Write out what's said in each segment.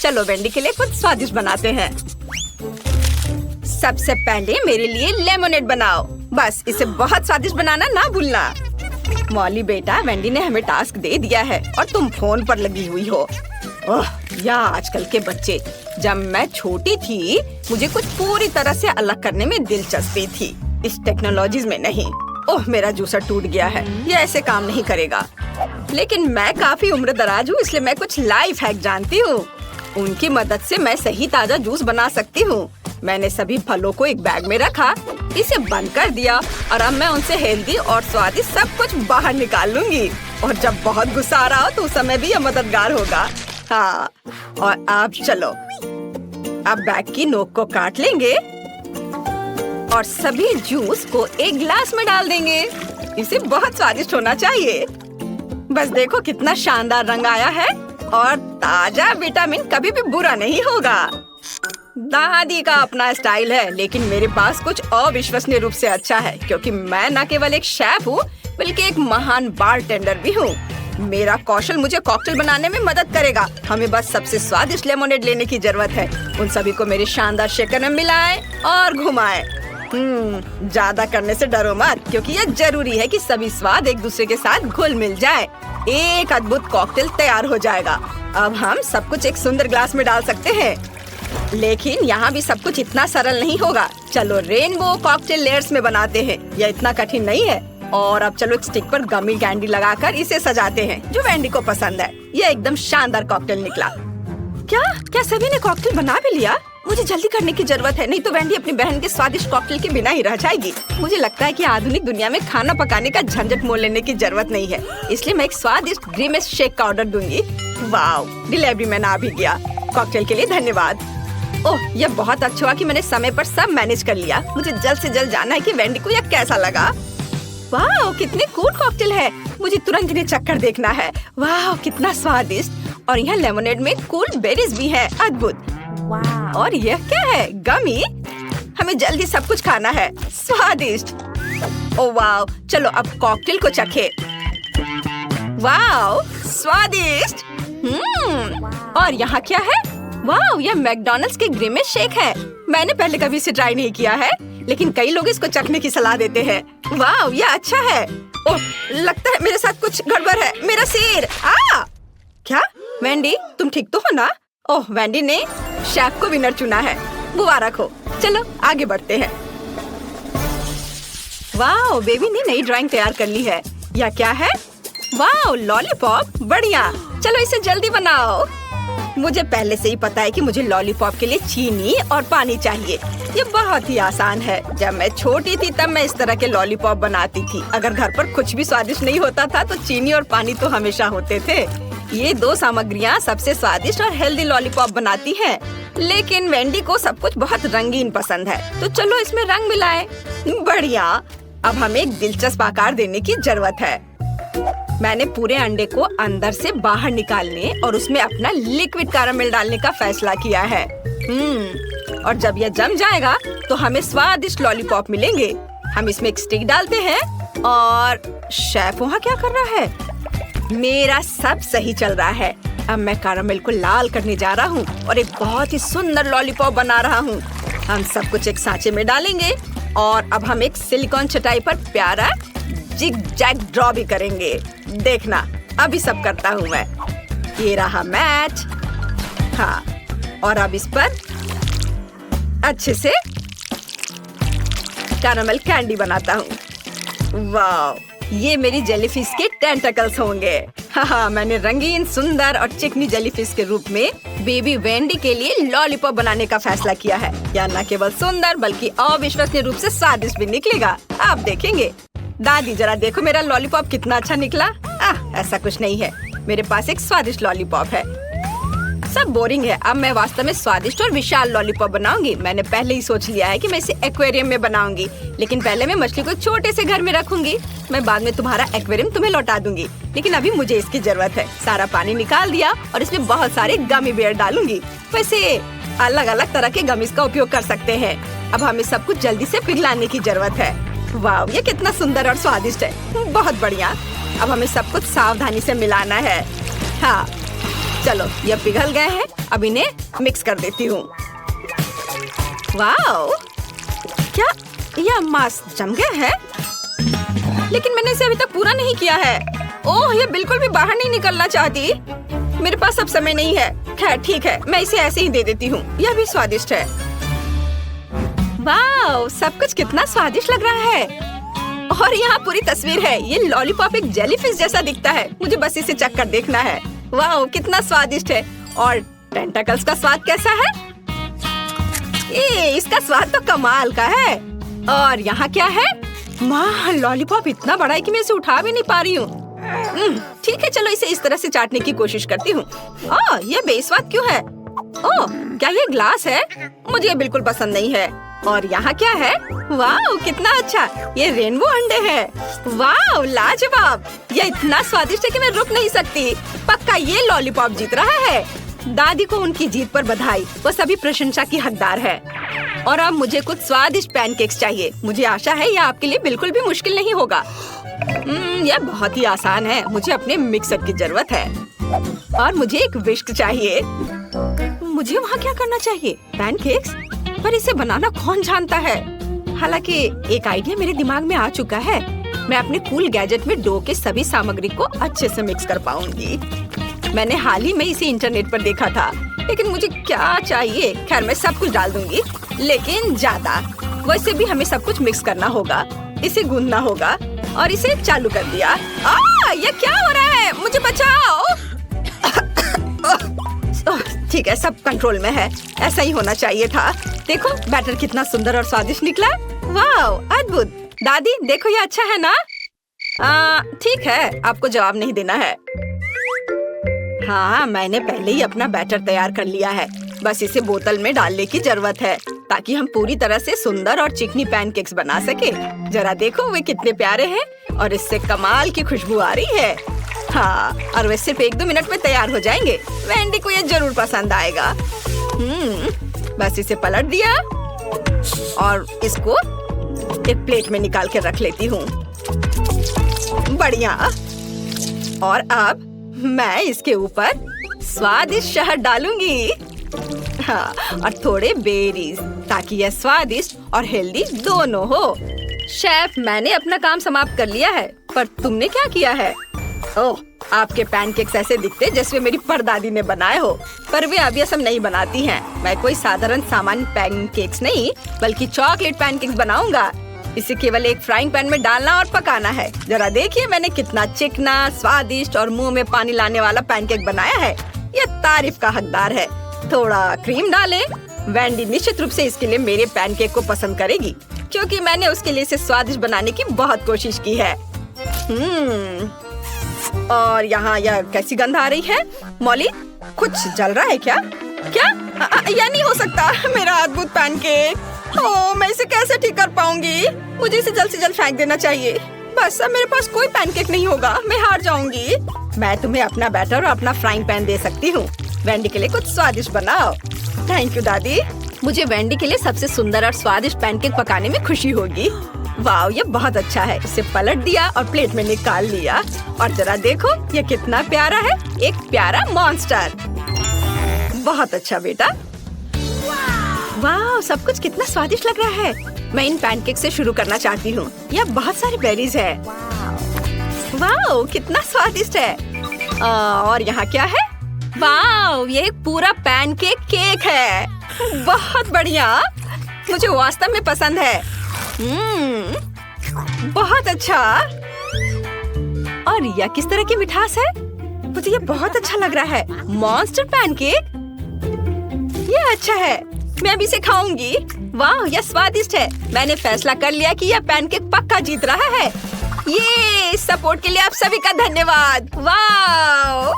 चलो वेंडी के लिए कुछ स्वादिष्ट बनाते हैं। सबसे पहले मेरे लिए लेमोनेड बनाओ। बस इसे बहुत स्वादिष्ट बनाना ना भूलना। मॉली बेटा, वेंडी ने हमें टास्क दे दिया है और तुम फोन पर लगी हुई हो। ओह, या आजकल के बच्चे। जब मैं छोटी थी मुझे कुछ पूरी तरह से अलग करने में दिलचस्पी थी, इस टेक्नोलॉजीज में नहीं। ओह, मेरा जूसर टूट गया है, ये ऐसे काम नहीं करेगा। लेकिन मैं काफी उम्र दराज हूँ, इसलिए मैं कुछ लाइफ हैक जानती हूँ। उनकी मदद से मैं सही ताजा जूस बना सकती हूँ। मैंने सभी फलों को एक बैग में रखा, इसे बंद कर दिया और अब मैं उनसे हेल्दी और स्वादिष्ट सब कुछ बाहर निकाल लूंगी। और जब बहुत गुस्सा आ रहा हो तो उस समय भी यह मददगार होगा। हाँ, और अब चलो, अब बैग की नोक को काट लेंगे और सभी जूस को एक गिलास में डाल देंगे। इसे बहुत स्वादिष्ट होना चाहिए। बस देखो कितना शानदार रंग आया है और ताजा विटामिन कभी भी बुरा नहीं होगा। दादी का अपना स्टाइल है, लेकिन मेरे पास कुछ अविश्वसनीय रूप से अच्छा है, क्योंकि मैं न केवल एक शेफ हूँ बल्कि एक महान बारटेंडर भी हूँ। मेरा कौशल मुझे कॉकटेल बनाने में मदद करेगा। हमें बस सबसे स्वादिष्ट लेमोनेड लेने की जरूरत है। उन सभी को मेरे शानदार शेकर में मिलाएं और घुमाएं। ज्यादा करने से डरो मत, क्योंकि यह जरूरी है कि सभी स्वाद एक दूसरे के साथ घुल मिल जाए। एक अद्भुत कॉकटेल तैयार हो जाएगा। अब हम सब कुछ एक सुंदर ग्लास में डाल सकते हैं, लेकिन यहाँ भी सब कुछ इतना सरल नहीं होगा। चलो रेनबो कॉकटेल लेयर्स में बनाते हैं। यह इतना कठिन नहीं है। और अब चलो एक स्टिक पर गमी कैंडी लगाकर इसे सजाते हैं, जो वेंडी को पसंद है। यह एकदम शानदार कॉकटेल निकला। क्या सभी ने कॉकटेल बना भी लिया? मुझे जल्दी करने की जरूरत है, नहीं तो वेंडी अपनी बहन के स्वादिष्ट कॉकटेल के बिना ही रह जाएगी। मुझे लगता है कि आधुनिक दुनिया में खाना पकाने का झंझट मोल लेने की जरूरत नहीं है, इसलिए मैं एक स्वादिष्ट ग्रीमेस शेक का ऑर्डर दूंगी। वाओ, डिलीवरी मैन आ भी गया। कॉकटेल के लिए धन्यवाद। ओह, यह बहुत अच्छा हुआ कि मैंने समय पर सब मैनेज कर लिया। मुझे जल्द से जल्द जानना है कि वेंडी को यह कैसा लगा। वाह, कितनी कूल कॉकटेल है। मुझे तुरंत इन्हें चक्कर देखना है। वाह, कितना स्वादिष्ट। और यहाँ लेमोनेड में कूल बेरीज भी है। अद्भुत। और यह क्या है? गमी। हमें जल्दी सब कुछ खाना है। स्वादिष्ट। ओह वाह, चलो अब कॉकटेल को चखे। वाह, स्वादिष्ट। और यहाँ क्या है? वाह, यह मैकडॉनल्ड्स के ग्रीमेस शेक है। मैंने पहले कभी इसे ट्राई नहीं किया है, लेकिन कई लोग इसको चखने की सलाह देते हैं। वाह, यह अच्छा है। ओह, लगता है मेरे साथ कुछ गड़बड़ है। मेरा सिर। क्या वेंडी, तुम ठीक तो हो ना? ओह, वेंडी ने शेफ को विनर चुना है। मुबारक हो। चलो आगे बढ़ते हैं। वाह, बेबी ने नई ड्राइंग तैयार कर ली है। यह क्या है? वाह, लॉलीपॉप। बढ़िया, चलो इसे जल्दी बनाओ। मुझे पहले से ही पता है कि मुझे लॉलीपॉप के लिए चीनी और पानी चाहिए। ये बहुत ही आसान है। जब मैं छोटी थी तब मैं इस तरह के लॉलीपॉप बनाती थी। अगर घर पर कुछ भी स्वादिष्ट नहीं होता था तो चीनी और पानी तो हमेशा होते थे। ये दो सामग्रियाँ सबसे स्वादिष्ट और हेल्दी लॉलीपॉप बनाती हैं। लेकिन वेंडी को सब कुछ बहुत रंगीन पसंद है, तो चलो इसमें रंग मिलाएं। बढ़िया। अब हमें एक दिलचस्प आकार देने की जरूरत है। मैंने पूरे अंडे को अंदर से बाहर निकालने और उसमें अपना लिक्विड कैरामेल डालने का फैसला किया है। और जब यह जम जाएगा तो हमें स्वादिष्ट लॉलीपॉप मिलेंगे। हम इसमें एक स्टिक डालते हैं और शेफ वहाँ क्या कर रहा है? मेरा सब सही चल रहा है। अब मैं कैरामेल को लाल करने जा रहा हूँ और एक बहुत ही सुंदर लॉलीपॉप बना रहा हूँ। हम सब कुछ एक सांचे में डालेंगे और अब हम एक सिलिकॉन चटाई पर प्यारा जिग जैग ड्रॉ भी करेंगे। देखना, अभी सब करता हूँ मैं। ये रहा मैच। हाँ, और अब इस पर अच्छे से कैरामेल कैंडी बनाता हूँ। वाह, ये मेरी जेलीफिश के टेंटकल्स होंगे। हाँ, मैंने रंगीन, सुंदर और चिकनी जेलीफिश के रूप में बेबी वेंडी के लिए लॉलीपॉप बनाने का फैसला किया है। यह न केवल सुंदर बल्कि अविश्वसनीय रूप से स्वादिष्ट भी निकलेगा। आप देखेंगे। दादी, जरा देखो मेरा लॉलीपॉप कितना अच्छा निकला। ऐसा कुछ नहीं है, मेरे पास एक स्वादिष्ट लॉलीपॉप है। सब बोरिंग है। अब मैं वास्तव में स्वादिष्ट और विशाल लॉलीपॉप बनाऊंगी। मैंने पहले ही सोच लिया है कि मैं इसे एक्वेरियम में बनाऊंगी, लेकिन पहले मैं मछली को छोटे से घर में रखूंगी। मैं बाद में तुम्हारा एक्वेरियम तुम्हें लौटा दूंगी, लेकिन अभी मुझे इसकी जरूरत है। सारा पानी निकाल दिया और इसमें बहुत सारे गमी बेयर डालूंगी। वैसे अलग अलग तरह के गमीज का उपयोग कर सकते हैं। अब हमें सब कुछ जल्दी से पिघलाने की जरूरत है। वाह, ये कितना सुंदर और स्वादिष्ट है। बहुत बढ़िया। अब हमें सब कुछ सावधानी से मिलाना है। हाँ, चलो ये पिघल गए हैं, अब इन्हें मिक्स कर देती हूँ। वाओ, क्या यह मांस जम गया है? लेकिन मैंने इसे अभी तक पूरा नहीं किया है। ओह, ये बिल्कुल भी बाहर नहीं निकलना चाहती। मेरे पास अब समय नहीं है। खैर ठीक है, मैं इसे ऐसे ही दे देती हूँ। यह भी स्वादिष्ट है। वाओ, सब कुछ कितना स्वादिष्ट लग रहा है। और यहाँ पूरी तस्वीर है। ये लॉलीपॉप एक जेलीफिश जैसा दिखता है। मुझे बस इसे चख कर देखना है। वाओ, कितना स्वादिष्ट है। और टेंटाकल्स का स्वाद कैसा है? इसका स्वाद तो कमाल का है। और यहाँ क्या है? माँ, लॉलीपॉप इतना बड़ा है कि मैं इसे उठा भी नहीं पा रही हूँ। ठीक है, चलो इसे इस तरह से चाटने की कोशिश करती हूँ। ये बेस्वाद क्यों है? ओह, क्या ये ग्लास है? मुझे ये बिल्कुल पसंद नहीं है। और यहाँ क्या है? वाह, कितना अच्छा, ये रेनबो अंडे हैं। वाह, लाजवाब। ये इतना स्वादिष्ट है कि मैं रुक नहीं सकती। पक्का ये लॉलीपॉप जीत रहा है। दादी को उनकी जीत पर बधाई। वो सभी प्रशंसा की हकदार है। और अब मुझे कुछ स्वादिष्ट पैनकेक्स चाहिए। मुझे आशा है यह आपके लिए बिल्कुल भी मुश्किल नहीं होगा। यह बहुत ही आसान है। मुझे अपने मिक्सर की जरूरत है और मुझे एक विस्क चाहिए। मुझे वहाँ क्या करना चाहिए? पैनकेक्स? पर इसे बनाना कौन जानता है? हालांकि एक आइडिया मेरे दिमाग में आ चुका है। मैं अपने कूल गैजेट में डो के सभी सामग्री को अच्छे से मिक्स कर पाऊंगी। मैंने हाल ही में इसे इंटरनेट पर देखा था, लेकिन मुझे क्या चाहिए? खैर, मैं सब कुछ डाल दूंगी, लेकिन ज्यादा। वैसे भी हमें सब कुछ मिक्स करना होगा। इसे गूंदना होगा और इसे चालू कर दिया। ये क्या हो रहा है? मुझे बचाओ। ठीक है, सब कंट्रोल में है। ऐसा ही होना चाहिए था। देखो, बैटर कितना सुंदर और स्वादिष्ट निकला। वाह, अद्भुत। दादी देखो, ये अच्छा है ना? ठीक है, आपको जवाब नहीं देना है। हाँ, मैंने पहले ही अपना बैटर तैयार कर लिया है। बस इसे बोतल में डालने की जरूरत है ताकि हम पूरी तरह से सुंदर और चिकनी पैनकेक्स बना सके। जरा देखो, वे कितने प्यारे हैं और इससे कमाल की खुशबू आ रही है। हाँ, और वे सिर्फ 1-2 मिनट में तैयार हो जाएंगे। वेंडी को ये जरूर पसंद आएगा। बस इसे पलट दिया और इसको एक प्लेट में निकाल के रख लेती हूँ। बढ़िया। और अब मैं इसके ऊपर स्वादिष्ट शहद डालूंगी। हाँ, और थोड़े बेरीज, ताकि यह स्वादिष्ट और हेल्दी दोनों हो। शेफ, मैंने अपना काम समाप्त कर लिया है, पर तुमने क्या किया है? ओह, आपके पैनकेक्स ऐसे दिखते जैसे मेरी परदादी ने बनाए हो, पर वे अब ये सब नहीं बनाती हैं। मैं कोई साधारण सामान्य पैनकेक्स नहीं, बल्कि चॉकलेट पैनकेक्स बनाऊंगा। इसे केवल एक फ्राइंग पैन में डालना और पकाना है। जरा देखिए, मैंने कितना चिकना, स्वादिष्ट और मुंह में पानी लाने वाला पैनकेक बनाया है। यह तारीफ का हकदार है। थोड़ा क्रीम डालें। वेंडी निश्चित रूप से इसके लिए मेरे पैनकेक को पसंद करेगी, क्योंकि मैंने उसके लिए इसे स्वादिष्ट बनाने की बहुत कोशिश की है। और यहाँ यह कैसी गंध आ रही है? मॉली, कुछ जल रहा है क्या? क्या? यह नहीं हो सकता। मेरा अद्भुत पैनकेक। ओह, मैं इसे कैसे ठीक कर पाऊंगी? मुझे इसे जल्द से जल्द फेंक देना चाहिए। बस अब मेरे पास कोई पैनकेक नहीं होगा। मैं हार जाऊंगी। मैं तुम्हें अपना बैटर और अपना फ्राइंग पैन दे सकती हूँ। वेंडी के लिए कुछ स्वादिष्ट बनाओ। थैंक यू दादी। मुझे वेंडी के लिए सबसे सुंदर और स्वादिष्ट पैनकेक पकाने में खुशी होगी। वाह, ये बहुत अच्छा है। इसे पलट दिया और प्लेट में निकाल लिया। और जरा देखो, ये कितना प्यारा है। एक प्यारा मॉन्स्टर। बहुत अच्छा बेटा। वाह, सब कुछ कितना स्वादिष्ट लग रहा है। मैं इन पैनकेक से शुरू करना चाहती हूँ। यह बहुत सारी बेरीज है। वाह, कितना स्वादिष्ट है। और यहाँ क्या है? वाह, ये एक पूरा पैनकेक केक है। बहुत बढ़िया, मुझे वास्तव में पसंद है। बहुत अच्छा। और यह किस तरह की मिठास है? मुझे ये बहुत अच्छा लग रहा है। मॉन्स्टर पैनकेक, ये अच्छा है। मैं भी इसे खाऊंगी। वाह, यह स्वादिष्ट है। मैंने फैसला कर लिया कि यह पैनकेक पक्का जीत रहा है। ये सपोर्ट के लिए आप सभी का धन्यवाद। वाह,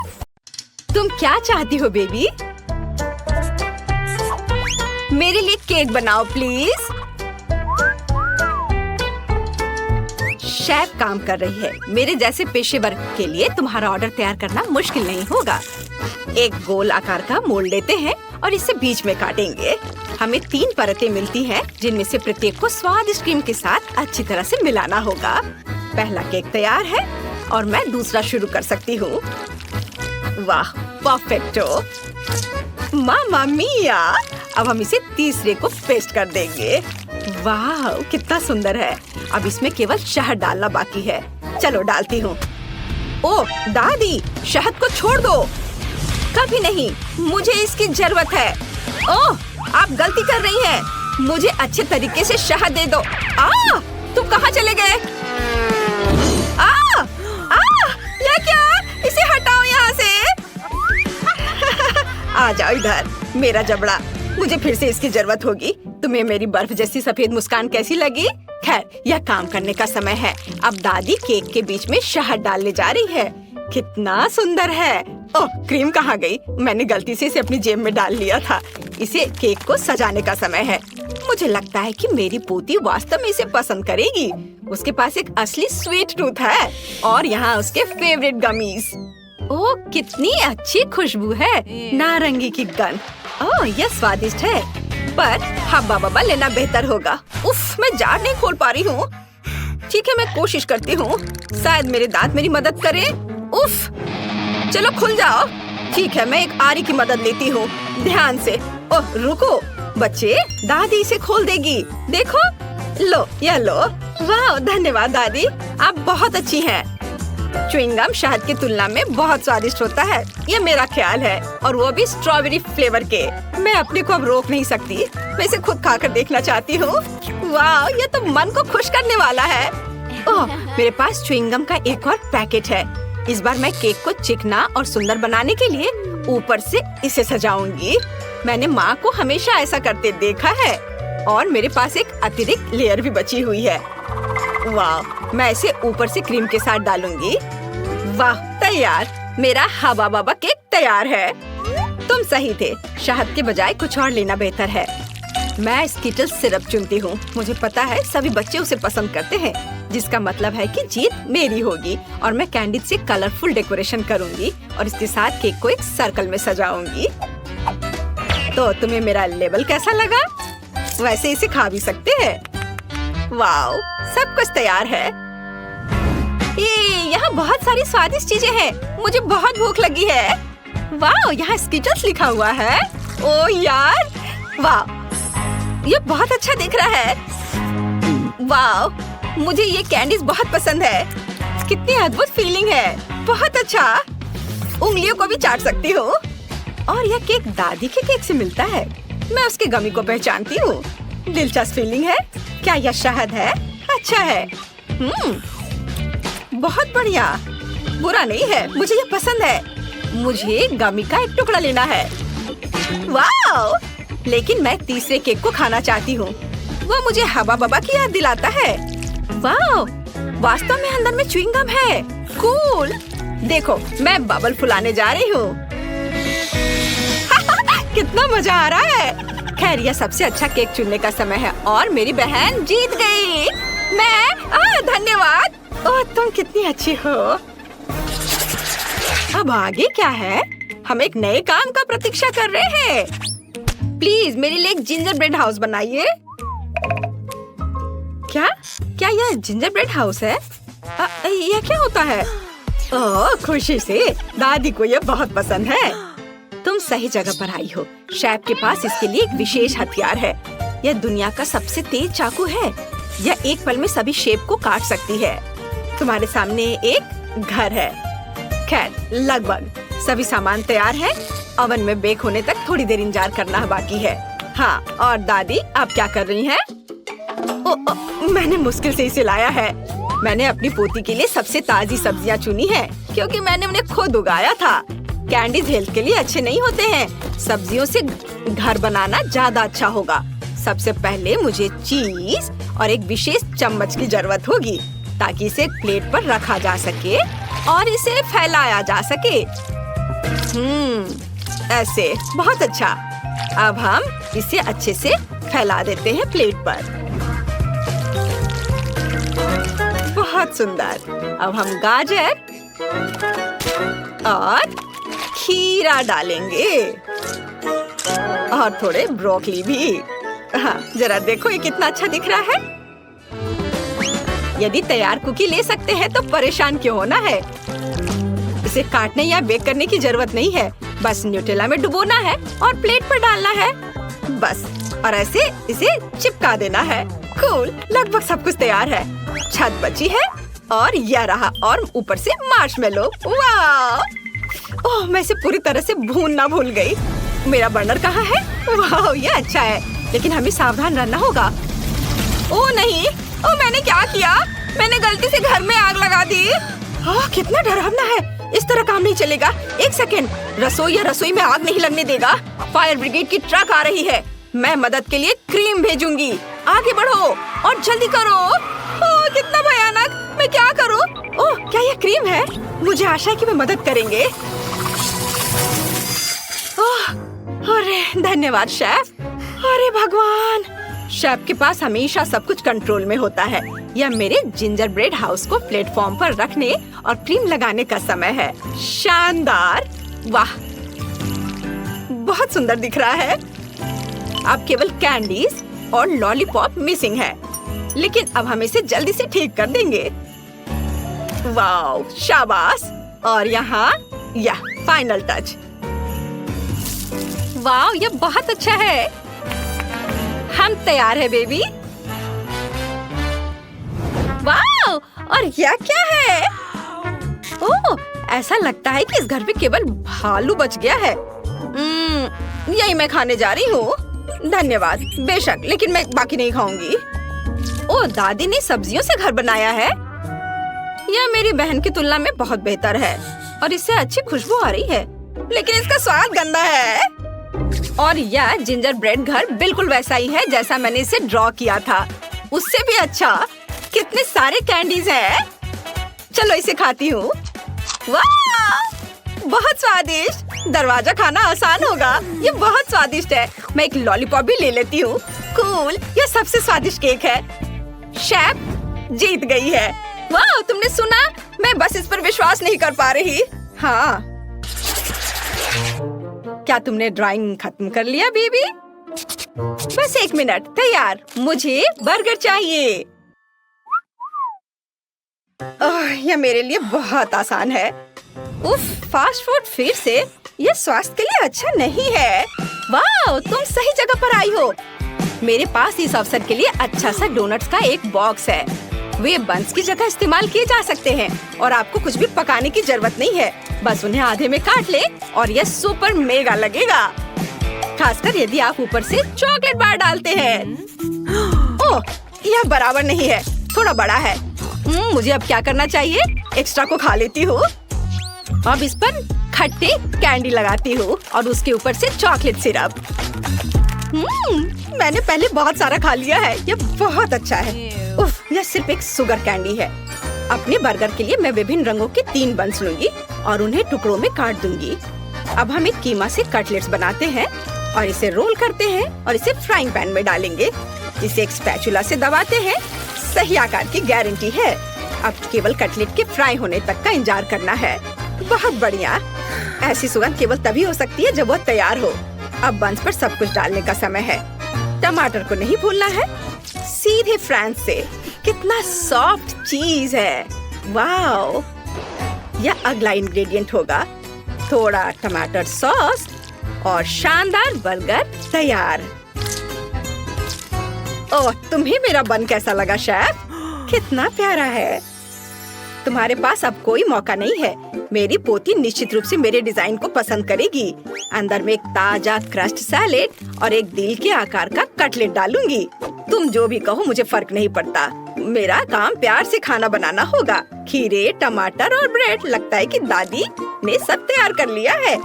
तुम क्या चाहती हो बेबी? मेरे लिए केक बनाओ प्लीज। शेफ काम कर रही है। मेरे जैसे पेशेवर के लिए तुम्हारा ऑर्डर तैयार करना मुश्किल नहीं होगा। एक गोल आकार का मोल्ड लेते हैं और इसे बीच में काटेंगे। हमें 3 परतें मिलती हैं, जिनमें से प्रत्येक को स्वादिष्ट क्रीम के साथ अच्छी तरह से मिलाना होगा। पहला केक तैयार है और मैं दूसरा शुरू कर सकती हूँ। वाह, परफेक्टो। मामा मिया, अब हम इसे तीसरे को पेस्ट कर देंगे। वाह, कितना सुंदर है। अब इसमें केवल शहद डालना बाकी है। चलो डालती हूँ। ओह दादी, शहद को छोड़ दो। कभी नहीं, मुझे इसकी जरूरत है। ओह, आप गलती कर रही हैं। मुझे अच्छे तरीके से शहद दे दो। तुम कहाँ चले गए? ये क्या? इसे हटाओ यहाँ से। आ जाओ इधर, मेरा जबड़ा। मुझे फिर से इसकी जरूरत होगी। तुम्हें मेरी बर्फ जैसी सफेद मुस्कान कैसी लगी? खैर, यह काम करने का समय है। अब दादी केक के बीच में शहद डालने जा रही है। कितना सुंदर है। ओह, क्रीम कहाँ गई? मैंने गलती से इसे अपनी जेब में डाल लिया था। इसे केक को सजाने का समय है। मुझे लगता है कि मेरी पोती वास्तव में इसे पसंद करेगी। उसके पास एक असली स्वीट टूथ है और यहाँ उसके फेवरेट गमीज। ओह, कितनी अच्छी खुशबू है। नारंगी की गंध। ओह, यह स्वादिष्ट है, पर हब्बा बब्बा लेना बेहतर होगा। उफ, मैं जार नहीं खोल पा रही हूँ। ठीक है, मैं कोशिश करती हूँ। शायद मेरे दांत मेरी मदद करें। उफ, चलो खुल जाओ। ठीक है, मैं एक आरी की मदद लेती हूँ। ध्यान से। ओह रुको बच्चे, दादी इसे खोल देगी। देखो, लो, यह लो। वाह, धन्यवाद दादी, आप बहुत अच्छी हैं। च्युइंगम शहद की तुलना में बहुत स्वादिष्ट होता है, यह मेरा ख्याल है, और वो भी स्ट्रॉबेरी फ्लेवर के। मैं अपने को अब रोक नहीं सकती। मैं इसे खुद खाकर देखना चाहती हूँ। वाह, यह तो मन को खुश करने वाला है। ओह, मेरे पास च्युइंगम का एक और पैकेट है। इस बार मैं केक को चिकना और सुंदर बनाने के लिए ऊपर से इसे सजाऊंगी। मैंने माँ को हमेशा ऐसा करते देखा है, और मेरे पास एक अतिरिक्त लेयर भी बची हुई है। वाह, मैं इसे ऊपर से क्रीम के साथ डालूंगी। वाह, तैयार। मेरा हवा बाबा केक तैयार है। तुम सही थे, शहद के बजाय कुछ और लेना बेहतर है। मैं स्किटल्स सिरप चुनती हूँ। मुझे पता है सभी बच्चे उसे पसंद करते हैं, जिसका मतलब है कि जीत मेरी होगी। और मैं कैंडी से कलरफुल डेकोरेशन करूँगी और इसके साथ केक को एक सर्कल में सजाऊंगी। तो तुम्हें मेरा लेबल कैसा लगा? वैसे इसे खा भी सकते हैं। वाओ, सब कुछ तैयार है। यहाँ बहुत सारी स्वादिष्ट चीजें हैं। मुझे बहुत भूख लगी है। वाओ, यहाँ स्किटल्स लिखा हुआ है। ओ यार, वाओ, ये बहुत अच्छा दिख रहा है। वाओ, मुझे ये कैंडीज बहुत पसंद है। कितनी अद्भुत फीलिंग है। बहुत अच्छा। उंगलियों को भी चाट सकती हूँ। और यह केक दादी के केक से मिलता है। मैं उसके गमी को पहचानती हूँ। दिलचस्प फीलिंग है। क्या यह शहद है? अच्छा है। बहुत बढ़िया। बुरा नहीं है, मुझे ये पसंद है। मुझे गमी का एक टुकड़ा लेना है। वाओ, लेकिन मैं तीसरे केक को खाना चाहती हूँ। वो मुझे हवा बबा की याद दिलाता है। वाओ, वास्तव में अंदर में च्युइंगम है। कूल। देखो, मैं बबल फुलाने जा रही हूँ। कितना मजा आ रहा है। खैर, यह सबसे अच्छा केक चुनने का समय है और मेरी बहन जीत गई। धन्यवाद। ओह, तुम कितनी अच्छी हो। अब आगे क्या है? हम एक नए काम का प्रतीक्षा कर रहे हैं। प्लीज मेरे लिए एक जिंजर ब्रेड हाउस बनाइए। क्या यह जिंजर ब्रेड हाउस है? यह क्या होता है? ओह, खुशी से। दादी को यह बहुत पसंद है। तुम सही जगह पर आई हो। शेफ के पास इसके लिए एक विशेष हथियार है। यह दुनिया का सबसे तेज चाकू है। यह एक पल में सभी शेप को काट सकती है। तुम्हारे सामने एक घर है। खैर, लगभग सभी सामान तैयार है। ओवन में बेक होने तक थोड़ी देर इंतजार करना बाकी है। हाँ, और दादी आप क्या कर रही हैं? मैंने मुश्किल से इसे लाया है। मैंने अपनी पोती के लिए सबसे ताजी सब्जियां चुनी हैं, क्योंकि मैंने उन्हें खुद उगाया था। कैंडीज हेल्थ के लिए अच्छे नहीं होते हैं। सब्जियों से घर बनाना ज्यादा अच्छा होगा। सबसे पहले मुझे चीज और एक विशेष चम्मच की जरूरत होगी, ताकि इसे प्लेट पर रखा जा सके और इसे फैलाया जा सके। ऐसे। बहुत अच्छा। अब हम इसे अच्छे से फैला देते हैं प्लेट पर। बहुत सुंदर। अब हम गाजर और खीरा डालेंगे और थोड़े ब्रोकली भी। हाँ, जरा देखो ये कितना अच्छा दिख रहा है। यदि तैयार कुकी ले सकते हैं तो परेशान क्यों होना है। इसे काटने या बेक करने की जरूरत नहीं है। बस न्यूटेला में डुबोना है और प्लेट पर डालना है। बस और ऐसे इसे चिपका देना है। कूल, लगभग सब कुछ तैयार है। छत बची है और यह रहा, और ऊपर से मार्शमेलो। वाह! ओह, मैं इसे पूरी तरह से भूनना भूल गई। मेरा बर्नर कहाँ है? वाह, ये अच्छा है, लेकिन हमें सावधान रहना होगा। ओह नहीं, ओह मैंने क्या किया? मैंने गलती से घर में आग लगा दी। ओह, कितना डरावना है। इस तरह काम नहीं चलेगा। एक सेकेंड, रसोई में आग नहीं लगने देगा। फायर ब्रिगेड की ट्रक आ रही है। मैं मदद के लिए क्रीम भेजूंगी। आगे बढ़ो और जल्दी करो। ओह, कितना भयानक। मैं क्या करूं? ओह, क्या यह क्रीम है? मुझे आशा है कि वे मदद करेंगे। ओह, अरे धन्यवाद शेफ। अरे भगवान, शेफ के पास हमेशा सब कुछ कंट्रोल में होता है। यह मेरे जिंजर ब्रेड हाउस को प्लेटफॉर्म पर रखने और क्रीम लगाने का समय है। शानदार! वाह, बहुत सुंदर दिख रहा है। अब केवल कैंडीज और लॉलीपॉप मिसिंग है, लेकिन अब हम इसे जल्दी से ठीक कर देंगे। वाह, शाबाश! और यहाँ यह फाइनल टच। वाह, यह बहुत अच्छा है। हम तैयार है बेबी। वाह, और यह क्या है? ओह, ऐसा लगता है कि इस घर में केवल भालू बच गया है। यही मैं खाने जा रही हूँ। धन्यवाद। बेशक, लेकिन मैं बाकी नहीं खाऊंगी। ओह, दादी ने सब्जियों से घर बनाया है। यह मेरी बहन की तुलना में बहुत बेहतर है और इससे अच्छी खुशबू आ रही है, लेकिन इसका स्वाद गंदा है। और यह जिंजर ब्रेड घर बिल्कुल वैसा ही है जैसा मैंने इसे ड्रॉ किया था, उससे भी अच्छा। कितने सारे कैंडीज हैं। चलो इसे खाती हूँ। वाह, बहुत स्वादिष्ट। दरवाजा खाना आसान होगा। ये बहुत स्वादिष्ट है। मैं एक लॉलीपॉप भी ले लेती हूँ। कूल, यह सबसे स्वादिष्ट केक है। शेफ जीत गई है। वाह, तुमने सुना? मैं बस इस पर विश्वास नहीं कर पा रही। हाँ, क्या तुमने ड्राइंग खत्म कर लिया बेबी? बस 1 मिनट। तैयार। मुझे बर्गर चाहिए। यह मेरे लिए बहुत आसान है। उफ, फास्ट फूड फिर से? यह स्वास्थ्य के लिए अच्छा नहीं है। वाह, तुम सही जगह पर आई हो। मेरे पास इस अवसर के लिए अच्छा सा डोनट्स का एक बॉक्स है। वे बंस की जगह इस्तेमाल किए जा सकते हैं और आपको कुछ भी पकाने की जरूरत नहीं है। बस उन्हें आधे में काट ले और यह सुपर मेगा लगेगा, खासकर यदि आप ऊपर से चॉकलेट बार डालते हैं। ओह, यह बराबर नहीं है, थोड़ा बड़ा है। मुझे अब क्या करना चाहिए? एक्स्ट्रा को खा लेती हूँ। अब इस पर खट्टे कैंडी लगाती हूँ और उसके ऊपर से चॉकलेट सिरप। मैंने पहले बहुत सारा खा लिया है। यह बहुत अच्छा है। उफ, यह सिर्फ एक शुगर कैंडी है। अपने बर्गर के लिए मैं विभिन्न रंगों के 3 बंस लूंगी और उन्हें टुकड़ों में काट दूंगी। अब हम एक कीमा से कटलेट्स बनाते हैं और इसे रोल करते हैं और इसे फ्राइंग पैन में डालेंगे। इसे एक स्पैचुला से दबाते हैं। सही आकार की गारंटी है। अब केवल कटलेट के फ्राई होने तक का इंतजार करना है। बहुत बढ़िया। ऐसी सुगंध केवल तभी हो सकती है जब वह तैयार हो। अब बंस पर सब कुछ डालने का समय है। टमाटर को नहीं भूलना है। सीधे फ्रांस से। कितना सॉफ्ट चीज है। वाओ, यह अगला इंग्रेडिएंट होगा। थोड़ा टमाटर सॉस और शानदार बर्गर तैयार। ओह, तुम्हें मेरा बन कैसा लगा शेफ? कितना प्यारा है। तुम्हारे पास अब कोई मौका नहीं है। मेरी पोती निश्चित रूप से मेरे डिजाइन को पसंद करेगी। अंदर में एक ताजा क्रस्ट सैलेड और एक दिल के आकार का कटलेट डालूंगी। तुम जो भी कहो, मुझे फर्क नहीं पड़ता। मेरा काम प्यार से खाना बनाना होगा। खीरे, टमाटर और ब्रेड। लगता है कि दादी ने सब तैयार कर लिया है।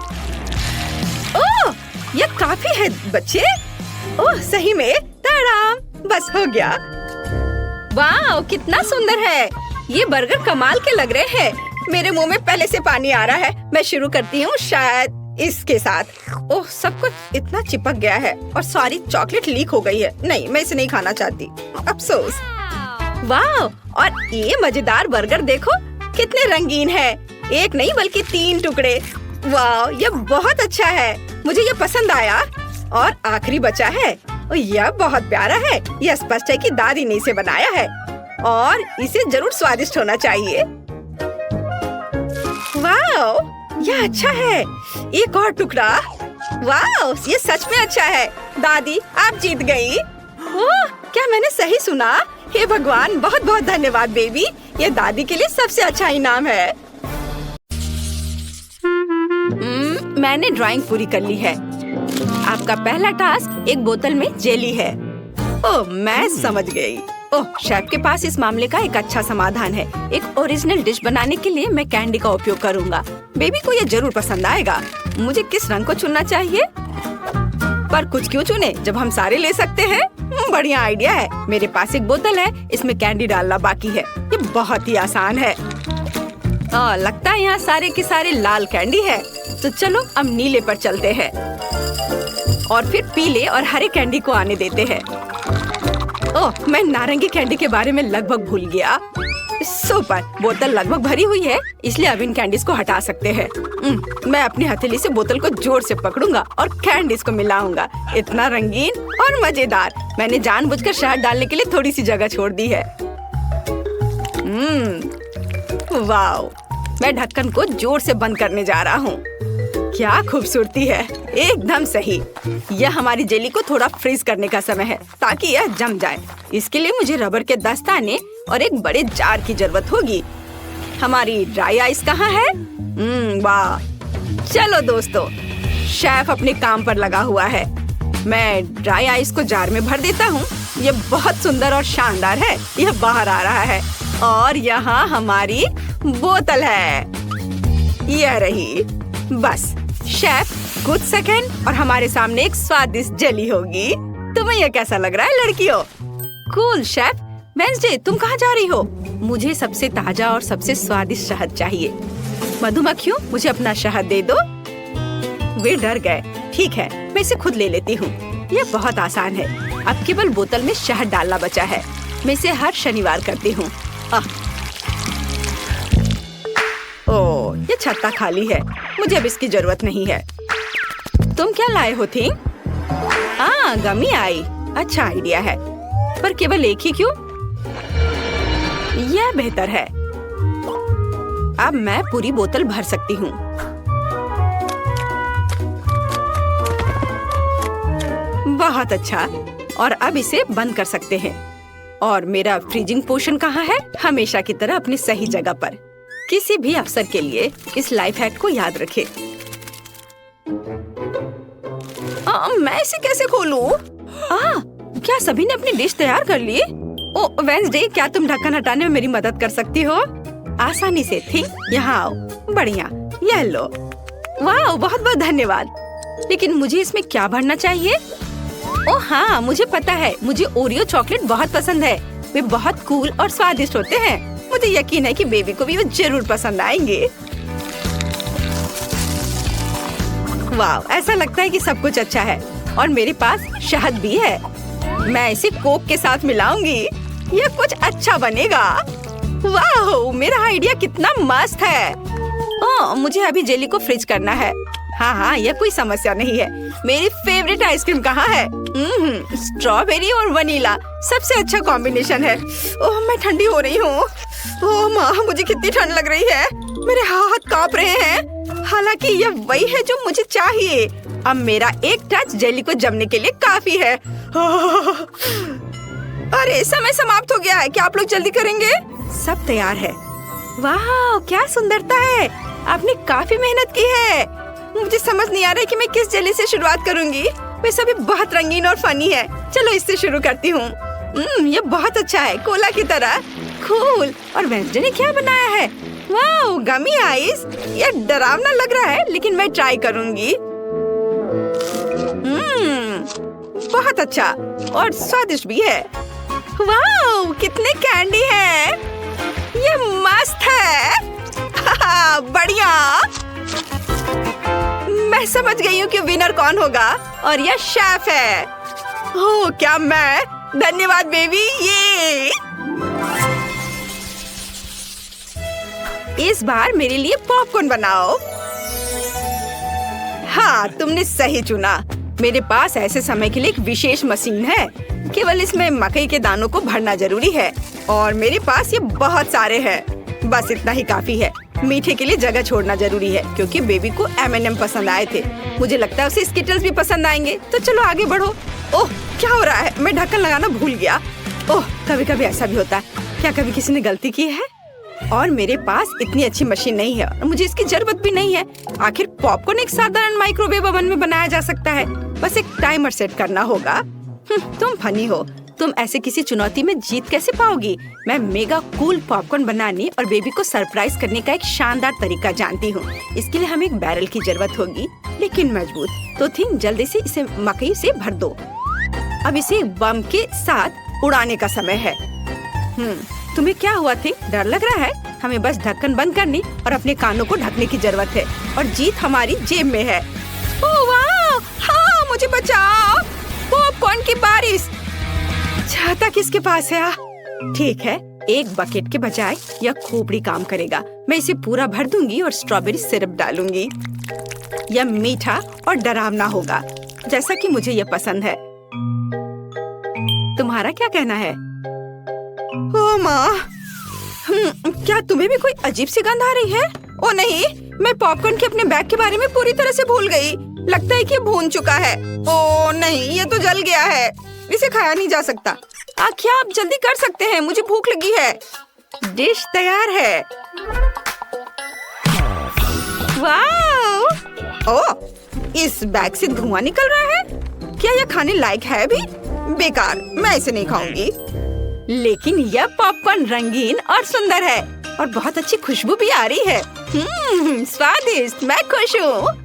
ओह, यह काफी है बच्चे। ओह, सही में ताड़ाम, बस हो गया। वाह, कितना सुंदर है। ये बर्गर कमाल के लग रहे हैं। मेरे मुंह में पहले से पानी आ रहा है। मैं शुरू करती हूँ शायद इसके साथ। ओह, सब कुछ इतना चिपक गया है और सारी चॉकलेट लीक हो गई है। नहीं, मैं इसे नहीं खाना चाहती। अफसोस। वाह, और ये मजेदार बर्गर देखो, कितने रंगीन है। एक नहीं बल्कि 3 टुकड़े। वाह, यह बहुत अच्छा है। मुझे यह पसंद आया। और आखिरी बचा है। यह बहुत प्यारा है। यह स्पष्ट है कि दादी ने इसे बनाया है और इसे जरूर स्वादिष्ट होना चाहिए। वाह, यह अच्छा है। एक और टुकड़ा। वाह, ये सच में अच्छा है। दादी, आप जीत गई। ओह, क्या मैंने सही सुना? हे भगवान, बहुत बहुत धन्यवाद बेबी। ये दादी के लिए सबसे अच्छा इनाम है। मैंने ड्राइंग पूरी कर ली है। आपका पहला टास्क एक बोतल में जेली है। ओह, मैं समझ गई। ओह, शेफ के पास इस मामले का एक अच्छा समाधान है। एक ओरिजिनल डिश बनाने के लिए मैं कैंडी का उपयोग करूंगा। बेबी को ये जरूर पसंद आएगा। मुझे किस रंग को चुनना चाहिए? पर कुछ क्यों चुने जब हम सारे ले सकते हैं? बढ़िया आइडिया है। मेरे पास एक बोतल है, इसमें कैंडी डालना बाकी है। ये बहुत ही आसान है। लगता है यहाँ सारे के सारे लाल कैंडी है। तो चलो अब नीले पर चलते हैं और फिर पीले और हरे कैंडी को आने देते हैं। ओह, मैं नारंगी कैंडी के बारे में लगभग भूल गया। सुपर, बोतल लगभग भरी हुई है, इसलिए अब इन कैंडीज को हटा सकते हैं। मैं अपनी हथेली से बोतल को जोर से पकड़ूंगा और कैंडीज को मिलाऊंगा। इतना रंगीन और मजेदार। मैंने जानबूझकर शहद डालने के लिए थोड़ी सी जगह छोड़ दी है। वाह, मैं ढक्कन को जोर से बंद करने जा रहा हूँ। क्या खूबसूरती है, एकदम सही। यह हमारी जेली को थोड़ा फ्रीज करने का समय है ताकि यह जम जाए। इसके लिए मुझे रबर के दस्ताने और एक बड़े जार की जरूरत होगी। हमारी ड्राई आइस कहाँ है? वाह, चलो दोस्तों, शेफ अपने काम पर लगा हुआ है। मैं ड्राई आइस को जार में भर देता हूँ। यह बहुत सुंदर और शानदार है। यह बाहर आ रहा है और यहाँ हमारी बोतल है। यह रही। बस शेफ, कुछ सेकंड और हमारे सामने एक स्वादिष्ट जेली होगी। तुम्हें यह कैसा लग रहा है लड़कियों? Cool chef. वेंसडे, तुम कहाँ जा रही हो? मुझे सबसे ताजा और सबसे स्वादिष्ट शहद चाहिए। मधुमक्खियों, मुझे अपना शहद दे दो। वे डर गए। ठीक है, मैं इसे खुद ले लेती हूँ। यह बहुत आसान है। अब केवल बोतल में शहद डालना बचा है। मैं इसे हर शनिवार करती हूँ। ओह, ये छत्ता खाली है। मुझे अब इसकी जरूरत नहीं है। तुम क्या लाए हो थी? गमी आई। अच्छा आइडिया है, पर केवल एक ही क्यों? यह बेहतर है। अब मैं पूरी बोतल भर सकती हूँ। बहुत अच्छा। और अब इसे बंद कर सकते हैं। और मेरा फ्रीजिंग पोर्शन कहाँ है? हमेशा की तरह अपनी सही जगह पर। किसी भी अवसर के लिए इस लाइफ हैक को याद रखें। मैं इसे कैसे खोलूं? क्या सभी ने अपनी डिश तैयार कर ली? ओह वेंसडे, क्या तुम ढक्कन हटाने में मेरी मदद कर सकती हो? आसानी से। ठीक, यहाँ आओ। बढ़िया, यह लो। वाह, बहुत बहुत धन्यवाद। लेकिन मुझे इसमें क्या भरना चाहिए? ओह हाँ, मुझे पता है। मुझे ओरियो चॉकलेट बहुत पसंद है। वे बहुत कूल और स्वादिष्ट होते हैं। मुझे यकीन है कि बेबी को भी वो जरूर पसंद आएंगे। वाह, ऐसा लगता है कि सब कुछ अच्छा है और मेरे पास शहद भी है। मैं इसे कोक के साथ मिलाऊंगी। यह कुछ अच्छा बनेगा। वाह, मेरा आइडिया कितना मस्त है। मुझे अभी जेली को फ्रीज करना है। हाँ, यह कोई समस्या नहीं है। मेरी फेवरेट आइसक्रीम कहाँ है? स्ट्रॉबेरी और वनीला सबसे अच्छा कॉम्बिनेशन है। ओह, मैं ठंडी हो रही हूँ। ओह माँ, मुझे कितनी ठंड लग रही है। मेरे हाथ कांप रहे हैं। हालांकि यह वही है जो मुझे चाहिए। अब मेरा एक टच जेली को जमने के लिए काफी है। अरे, समय समाप्त हो गया है। क्या आप लोग जल्दी करेंगे? सब तैयार है। वाह, क्या सुंदरता है। आपने काफी मेहनत की है। मुझे समझ नहीं आ रहा है कि मैं किस जेली से शुरुआत करूंगी। वे सभी बहुत रंगीन और फनी है। चलो इससे शुरू करती हूँ। ये बहुत अच्छा है, कोला की तरह। कूल। और वेंसडे ने क्या बनाया है? वाह, गमी आइस। यह डरावना लग रहा है, लेकिन मैं ट्राई करूंगी। बहुत अच्छा और स्वादिष्ट भी है। वाह, कितने कैंडी है। ये मस्त है। बढ़िया। मैं समझ गई हूँ कि विनर कौन होगा और यह शेफ है। ओह, क्या मैं? धन्यवाद बेबी। ये इस बार मेरे लिए पॉपकॉर्न बनाओ। हाँ, तुमने सही चुना। मेरे पास ऐसे समय के लिए एक विशेष मशीन है। केवल इसमें मकई के दानों को भरना जरूरी है और मेरे पास ये बहुत सारे हैं। बस इतना ही काफी है। मीठे के लिए जगह छोड़ना जरूरी है क्योंकि बेबी को M&M पसंद आए थे। मुझे लगता है उसे स्किटल्स भी पसंद आएंगे। तो चलो आगे बढ़ो। ओह, क्या हो रहा है? मैं ढक्कन लगाना भूल गया। ओह, कभी कभी ऐसा भी होता है। क्या कभी किसी ने गलती की है? और मेरे पास इतनी अच्छी मशीन नहीं है और मुझे इसकी जरूरत भी नहीं है। आखिर पॉपकॉर्न एक साधारण माइक्रोवेव ओवन में बनाया जा सकता है। बस एक टाइमर सेट करना होगा। तुम फनी हो। तुम ऐसे किसी चुनौती में जीत कैसे पाओगी? मैं मेगा कूल पॉपकॉर्न बनाने और बेबी को सरप्राइज करने का एक शानदार तरीका जानती हूँ। इसके लिए हमें एक बैरल की जरूरत होगी, लेकिन मजबूत। तो थिंग, जल्दी से इसे मकई से भर दो। अब इसे बम के साथ उड़ाने का समय है। तुम्हें क्या हुआ थी? डर लग रहा है? हमें बस ढक्कन बंद करने और अपने कानों को ढकने की जरूरत है और जीत हमारी जेब में है। ओह वाह! हाँ, मुझे बचाओ! पॉपकॉर्न की बारिश। छाता किसके पास है? ठीक है, एक बकेट के बजाय यह खोपड़ी काम करेगा। मैं इसे पूरा भर दूंगी और स्ट्रॉबेरी सिरप डालूंगी। यह मीठा और डरावना होगा, जैसा कि मुझे यह पसंद है। तुम्हारा क्या कहना है? ओह माँ, क्या तुम्हें भी कोई अजीब सी गंध आ रही है? ओ नहीं, मैं पॉपकॉर्न के अपने बैग के बारे में पूरी तरह से भूल गई। लगता है कि ये भून चुका है। ओ नहीं, ये तो जल गया है। इसे खाया नहीं जा सकता। क्या आप जल्दी कर सकते हैं? मुझे भूख लगी है। डिश तैयार है। वाओ! ओह, इस बैग से धुआं निकल रहा है। क्या यह खाने लायक है भी? बेकार, मैं इसे नहीं खाऊंगी। लेकिन यह पॉपकॉर्न रंगीन और सुंदर है और बहुत अच्छी खुशबू भी आ रही है। स्वादिष्ट, मैं खुश हूँ।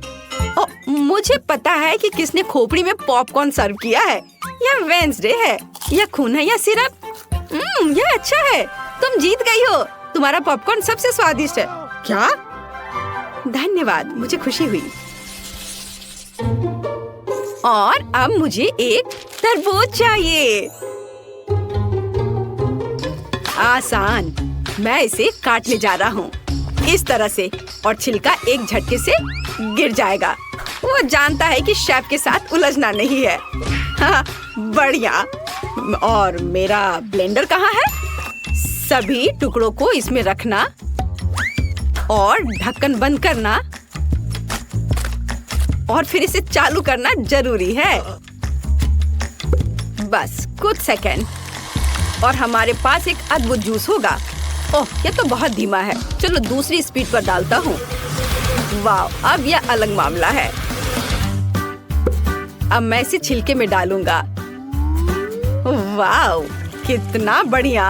मुझे पता है कि किसने खोपड़ी में पॉपकॉर्न सर्व किया है। यह वेंसडे है। यह खून है या सिरप? यह अच्छा है। तुम जीत गई हो। तुम्हारा पॉपकॉर्न सबसे स्वादिष्ट है। क्या? धन्यवाद, मुझे खुशी हुई। और अब मुझे एक तरबूज चाहिए। आसान, मैं इसे काटने जा रहा हूँ इस तरह से और छिलका एक झटके से गिर जाएगा। वो जानता है कि शेफ के साथ उलझना नहीं है। हाँ, बढ़िया। और मेरा ब्लेंडर कहाँ है? सभी टुकड़ों को इसमें रखना और ढक्कन बंद करना और फिर इसे चालू करना जरूरी है। बस कुछ सेकंड और हमारे पास एक अद्भुत जूस होगा। ओह, ये तो बहुत धीमा है। चलो दूसरी स्पीड पर डालता हूँ। वाह, अब यह अलग मामला है। अब मैं इसे छिलके में डालूंगा। वाह, कितना बढ़िया।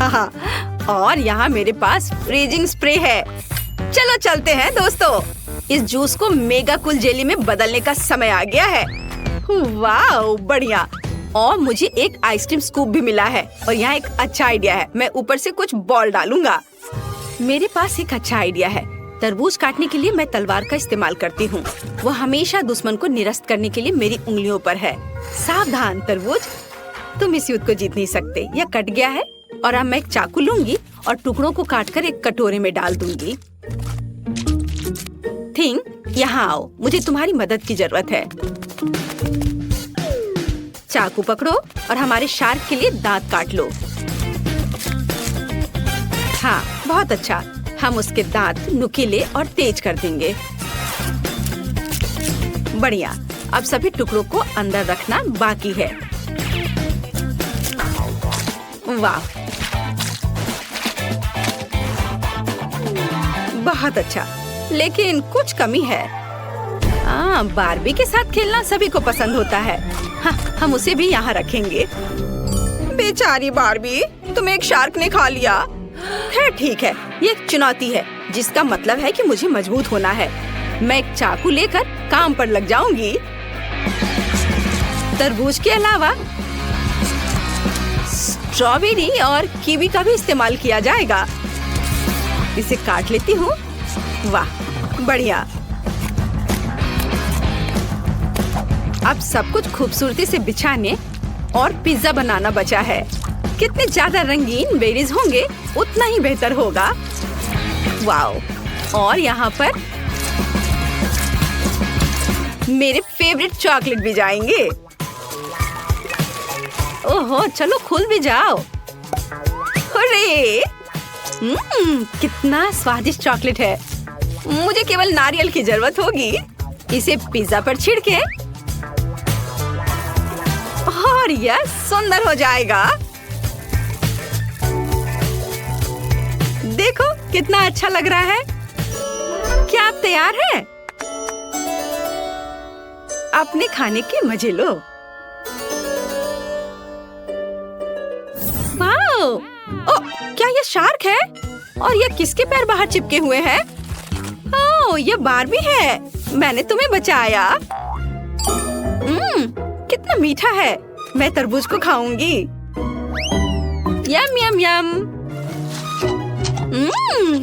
हाँ, और यहाँ मेरे पास फ्रीजिंग स्प्रे है। चलो चलते हैं दोस्तों। इस जूस को मेगा कूल जेली में बदलने का समय आ गया है। वाह, बढ़िया। और मुझे एक आइसक्रीम स्कूप भी मिला है और यहाँ एक अच्छा आइडिया है। मैं ऊपर से कुछ बॉल डालूंगा। मेरे पास एक अच्छा आइडिया है। तरबूज काटने के लिए मैं तलवार का इस्तेमाल करती हूँ। वो हमेशा दुश्मन को निरस्त करने के लिए मेरी उंगलियों पर है। सावधान तरबूज, तुम इस युद्ध को जीत नहीं सकते। यह कट गया है और अब मैं एक चाकू लूंगी और टुकड़ों को काटकर एक कटोरे में डाल दूंगी। थिंग, यहाँ आओ, मुझे तुम्हारी मदद की जरूरत है। चाकू पकड़ो और हमारे शार्क के लिए दांत काट लो। हाँ, बहुत अच्छा। हम उसके दांत नुकीले और तेज कर देंगे। बढ़िया। अब सभी टुकड़ों को अंदर रखना बाकी है। वाह, बहुत अच्छा। लेकिन कुछ कमी है। बारबी के साथ खेलना सभी को पसंद होता है। हाँ, हम उसे भी यहाँ रखेंगे। बेचारी बारबी, तुम्हें एक शार्क ने खा लिया। खैर ठीक है, ये एक चुनौती है, जिसका मतलब है कि मुझे मजबूत होना है। मैं एक चाकू लेकर काम पर लग जाऊंगी। तरबूज के अलावा स्ट्रॉबेरी और कीवी का भी इस्तेमाल किया जाएगा। इसे काट लेती हूँ। वाह, बढ़िया। अब सब कुछ खूबसूरती से बिछाने और पिज्जा बनाना बचा है। कितने ज्यादा रंगीन बेरीज होंगे उतना ही बेहतर होगा। वाओ, और यहाँ पर मेरे फेवरेट चॉकलेट भी जाएंगे। ओहो, चलो खुल भी जाओ। अरे कितना स्वादिष्ट चॉकलेट है। मुझे केवल नारियल की जरूरत होगी। इसे पिज्जा पर छिड़के और यह सुंदर हो जाएगा। देखो कितना अच्छा लग रहा है। क्या आप तैयार हैं? अपने खाने के मजे लो। वाओ! ओह, क्या ये शार्क है? और ये किसके पैर बाहर चिपके हुए हैं? ओह, ये बारबी है। मैंने तुम्हें बचाया। कितना मीठा है। मैं तरबूज को खाऊंगी। यम यम यम।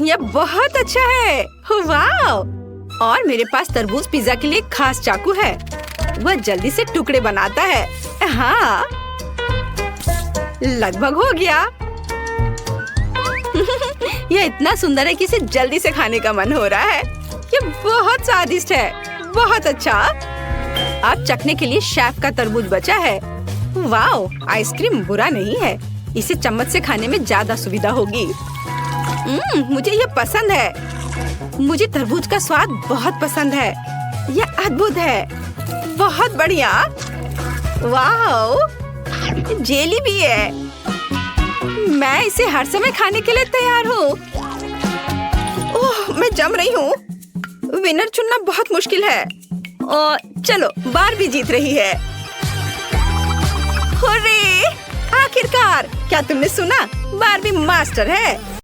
ये बहुत अच्छा है। वाओ! और मेरे पास तरबूज पिज्जा के लिए खास चाकू है। वह जल्दी से टुकड़े बनाता है। हाँ, लगभग हो गया। यह इतना सुंदर है कि इसे जल्दी से खाने का मन हो रहा है। ये बहुत स्वादिष्ट है। बहुत अच्छा। अब चखने के लिए शेफ का तरबूज बचा है। वाओ! आइसक्रीम बुरा नहीं है। इसे चम्मच से खाने में ज्यादा सुविधा होगी। मुझे ये पसंद है। मुझे तरबूज का स्वाद बहुत पसंद है। यह अद्भुत है। बहुत बढ़िया। वाओ! जेली भी है। मैं इसे हर समय खाने के लिए तैयार हूँ। ओह, मैं जम रही हूँ। विनर चुनना बहुत मुश्किल है। और चलो, बारबी जीत रही है। हुर्रे! आखिरकार! क्या तुमने सुना? बारबी मास्टर है।